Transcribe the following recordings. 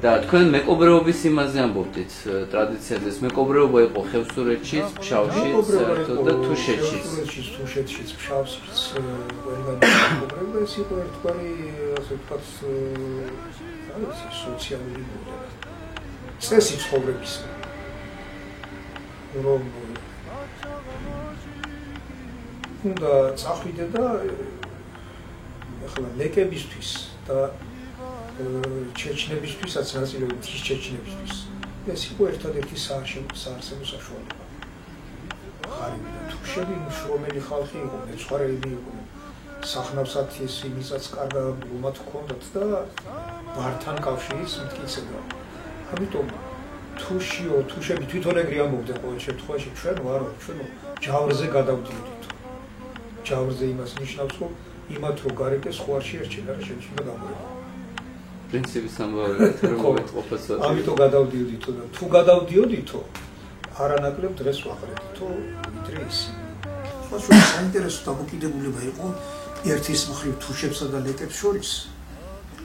და თქვენ მეკობრეობის იმაზე ამბობდით ტრადიციაზე მეკობრეობა იყო ხევსურეთშიც, ფშავშიც და თუშეთშიც. თუშეთშიც, ფშავშიც ყველგან მეკობრეობა ეს იყო ერთგვარი ასე ვთქვათ სოციალური მოდელი. წესი ცხოვრებისა. რომ უნდა წახვიდე და ახლა ლეკებისთვის და ჩეჩნებისთვისაც ნაწილობრივ ის ჩეჩნებისთვის ეს იყო ერთადერთი საარსებო საშუალება. ღარიბი და თუშები მშრომელი ხალხი იყო, მეცხვარეები იყო, სახნავსად ის იმისაც კარგად ომად ჰქონდათ და ბართან კავშირიც მტკიცებდა. ამიტომ თუშები თვითონ ეგრე ამბობდნენ ყოველ შემთხვევაში ჩვენ ჯავრზე გადავდიოდით. ჯავრზე იმას ნიშნავს, რომ იმათ რო გარეკეს ხო არ შეერჩება რა შეც უნდა გამოვიდა. პრინციპის ამბავია რომ ყოფასა. ამიტომ გადავდიოდითო და თუ გადავდიოდითო არანაკლებ დღეს ვაყრებითო ვიდრე ისინი. ხო საინტერესო დამოკიდებულება იყო ერთის მხრივ თუშებსა და ლეკებს შორის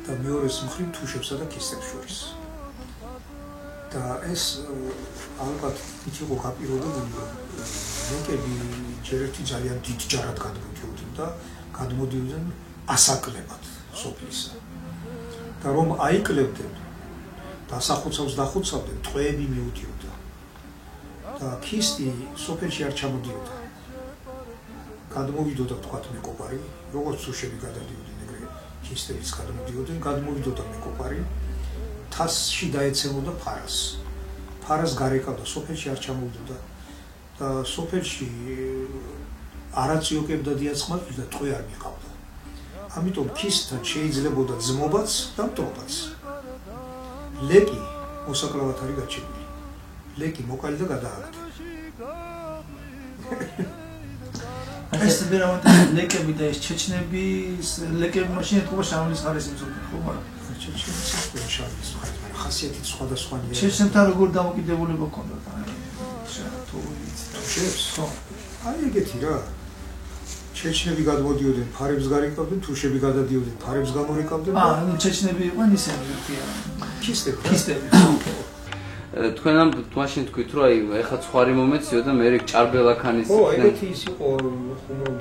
და მეორეს მხრივ თუშებსა და ქისტებს შორის. და ეს ალბათ ის იყო გაპირობებული რომ ლეკები ჯერ ერთი ძალიან დიდ ჯარად გადმოდიოდნენ და გადმოდიოდნენ ასაკლებად სოფლისა. და რომ აიკლებდნენ და სახუცავს დახუცავდნენ, ტყვეები მიუდიოდა. და ქისტი სოფელში არ ჩამოდიოდა. გადმოვიდოდა თქვათ მეკობარი, როგორც თუშები გადავდიოდნენ, ეგრე ქისტებიც გადმოდიოდნენ, გადმოვიდოდა მეკობარი, თასში დაეცემოდა ფარას. ფარას გარეკავდა, სოფელში არ ჩამოვიდოდა. და სოფელში არაწიოკებდა დიაწყმართვის და ტყვე არ მიყავდა. ამიტომ ქისტთან შეიძლებოდა ძმობაც და მტრობაც. ლეკი მოსაკლავად არის გაჩენილი. ლეკი მოკალი და გადააგდა. ეს ბერავად ლეკები და ეს ჩეჩნები ლეკები მაშინ ეთქობა შამილის ხარეს იმსოფლი ხო მაგრამ ჩეჩნები შამილის ხარეს მაგრამ ხასიათით სხვადასხვანია. ჩეჩნებთან როგორ დამოკიდებულება ჰქონდათ თუ თუშებს ხო აი ეგეთი რა ჩეჩნები გადმოდიოდნენ ფარებს გარეკავდნენ თუშები გადადიოდნენ ფარებს გამორეკავდნენ ანუ ჩეჩნები იყვნენ ისინი ქისტები თქვენ ამ მაშინ თქვით რომ აი ეხლა ცხარი მომეციო და მე ჭარბელაქანის ხო ეგეთი ის იყო ხუმრობ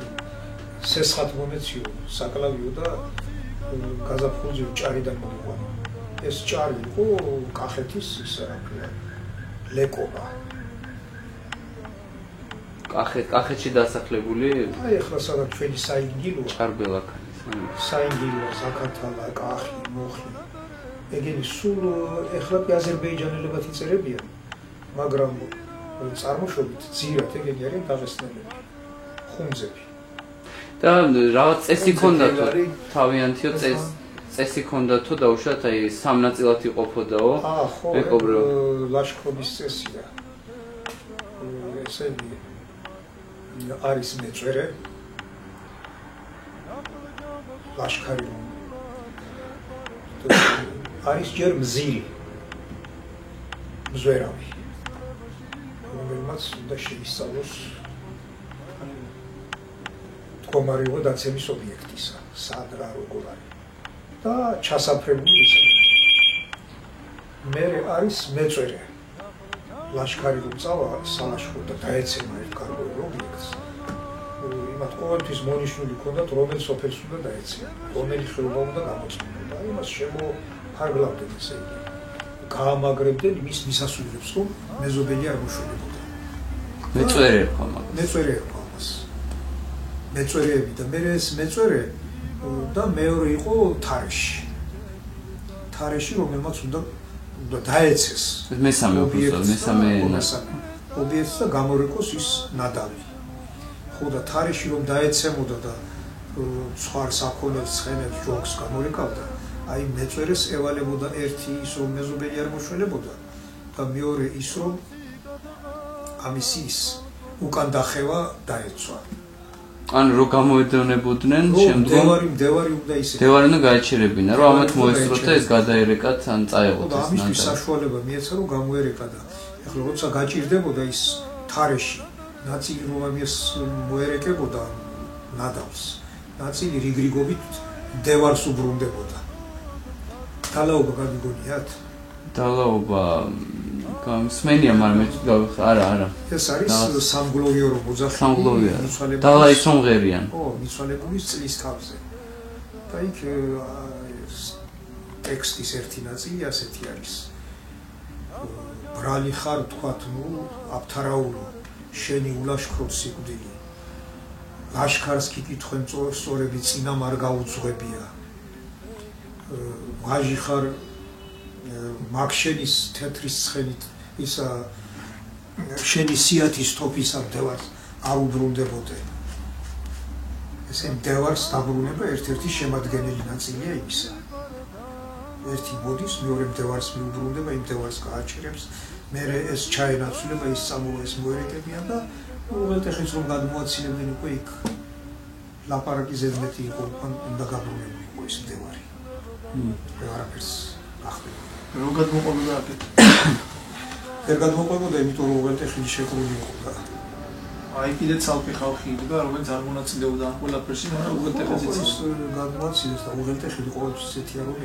სესხად მომეციო საკლავიო და გაზაფხულზე ჭარიდან მოვიყვანა ეს ჭარი იყო კახეთის ის რა ქვია ლეკობა კახეთში დასახლებული აი ეხლა სადაც ჩვენი საინგილოა ჭარბელაქანის საინგილოა ზაქათალა კახი მოხი ეგენი სულ ეხლა აზერბაიჯანელებად იწერებიან მაგრამ წარმოშობით ძირად ეგენი არიან დაღესტნელები ხუნძები და რაღაც წესი ქონდათო თავიანთიო წესი ქონდათო დაუშვათ აი სამ ნაწილად იყოფოდაო მეკობრეობა ლაშქრობის წესია ესენი არის მეწვერე ლაშქარი არის ჯერ მზირი მზვერავი რომელმაც უნდა შეისწავლოს მდგომარეობა დაცემის ობიექტისა სად რა როგორ არის და ჩასაფრებული ისე მე არის მეწვერე ლაშქარი რომ წავა სალაშქრო და დაეცემა ერთ გარკვეულ ობიექტს იმათ ყოველთვის მონიშნული ჰქონდათ რომელ სოფელს უნდა დაეცემა რომელი ხეობა უნდა გამოწმება და იმას ფარგლავდნენ ესე იგი გაამაგრებდნენ იმის მისასვლელებს რომ მეზობელი არ მოშველებოდა მეწვერე ხო მაგას მეწვერე ხო ამას მეწვერეები და მე ეს მეწვერე და მეორე იყო თარეში რომელმაც უნდა დაეცეს მესამე ობიექტს და გამორეკოს ის ნადავი ხო და თარეში რომ დაეცემოდა და ცხვარს აქონებს ცხენებს ჯოგს გამორეკავდა აი მეწვერეს ევალებოდა ერთი ის რომ მეზობელი არ მოშველებოდა და მეორე ის რომ ამის უკან დახევა დაეცვა ან რო გამოედონებოდნენ შემდგომ მდევარი უნდა ისე მდევარი უნდა გაეჩერებინა რომ ამათ მოესწროთ და ეს გადაერეკათ ან წაეღოთ ეს ამისთვის საშუალება მიეცა რომ გამოერეკა და ეხლა როცა გაჭირდებოდა ის თარეში ნაწილი რომ ამის მოერეკებოდა ნადავს ნაწილი რიგრიგობით მდევარს უბრუნდებოდა თალაობა გამიგონიათ დალაობა გამსმენია, მაგრამ არა. ეს არის სამგლოვიო ოძახი. სამგლოვია. დალაი სომღერიან. ო, მიცვალებულის წლის თავზე. და იქ ტექსტის ერთი ნაწილი ასეთი არის. ბრალი ხარ თქვათ, აფთარაულო, შენი ულაშქრო სიკვდილი. ლაშქარს კითხენ სწორები წინა არ გაუძღვებია. ვაჟი ხარ მაგშენის თეთრის ცხენით ისა შენი სიათის თოფისა მდევარს არ უბრუნდებოდე. ესე მდევარს დაბრუნება ერთ-ერთი შემადგენელი ნაწილია იმისა. ერთი მოდის, მეორე მდევარს მიუბრუნდება, იმ მდევარს გააჩერებს, მერე ეს ჩაენაცვლება, ის წამოვა ეს მოერეკებიან და უღელტეხის რომ გადმოაცინებდნენ უკვე იქ ლაპარაკი ზედმეტი იყო, უნდა გაბრუნებულიყო ეს მდევარი. არაფერს ახლა რო გადმოყვება აქეთ. ვერ გადმოყვებოდა, იმიტომ რომ უღელტეხილი შეკრული იყო და აი კიდე ცალკე ხალხი იდგა, რომელიც არ მონაწილეობდა ამ ყველაფერში, მაგრამ უღელტეხილიც გადმოაცილეს და უღელტეხილი ყოველთვის ესეთია რომ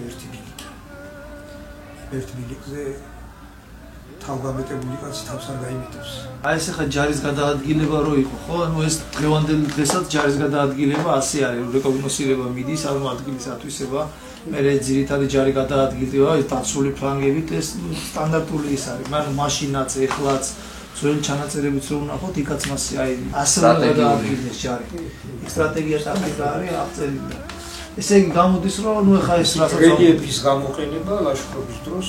ერთ ბილიკზე თავგამეტებული კაცი თავს არ გაიმეტებს. აი ეს ახლა ჯარის გადაადგილება რო იყო, ხო? ანუ ეს დღევანდელ დღესაც ჯარის გადაადგილება ასე არის, რომ რეკოგნოსირება მიდის, ანუ ადგილის ათვისება, მერე ძირითადი ჯარი გადაადგილდება, ეს დაცული ფლანგებით, ეს სტანდარტული ის არის. მაგრამ მაშინაც ეხლაც ძველი ჩანაწერებიც რო ვნახოთ, იქაც მასე აი ასე გადაადგილდეს ჯარი. სტრატეგია ტაქტიკა არის აღწერილი. ესე იგი გამოდის რომ ნუ ეხა ეს რასაც რელიეფის გამოყენება ლაშქრობის დროს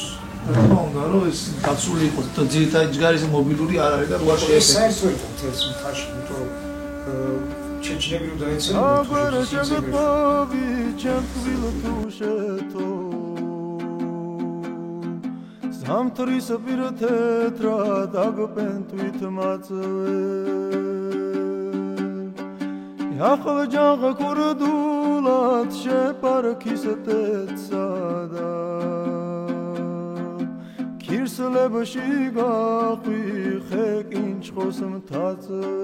უნდა რომ ეს დაცული იყოს და ძირითადი ჯარის მობილური არ არის და როარ ეს საერთოდ თელს მთაში, იმიტომ რომ ჩეჩნები რომ დაეცემენ სამთრის პირ თეთრად აგპენტვით მაწვე ახლა ჯაღ კურდულად შეპარქის თეცადა ქირსლებში გაყვი ხეკინჩხოს მთაწვე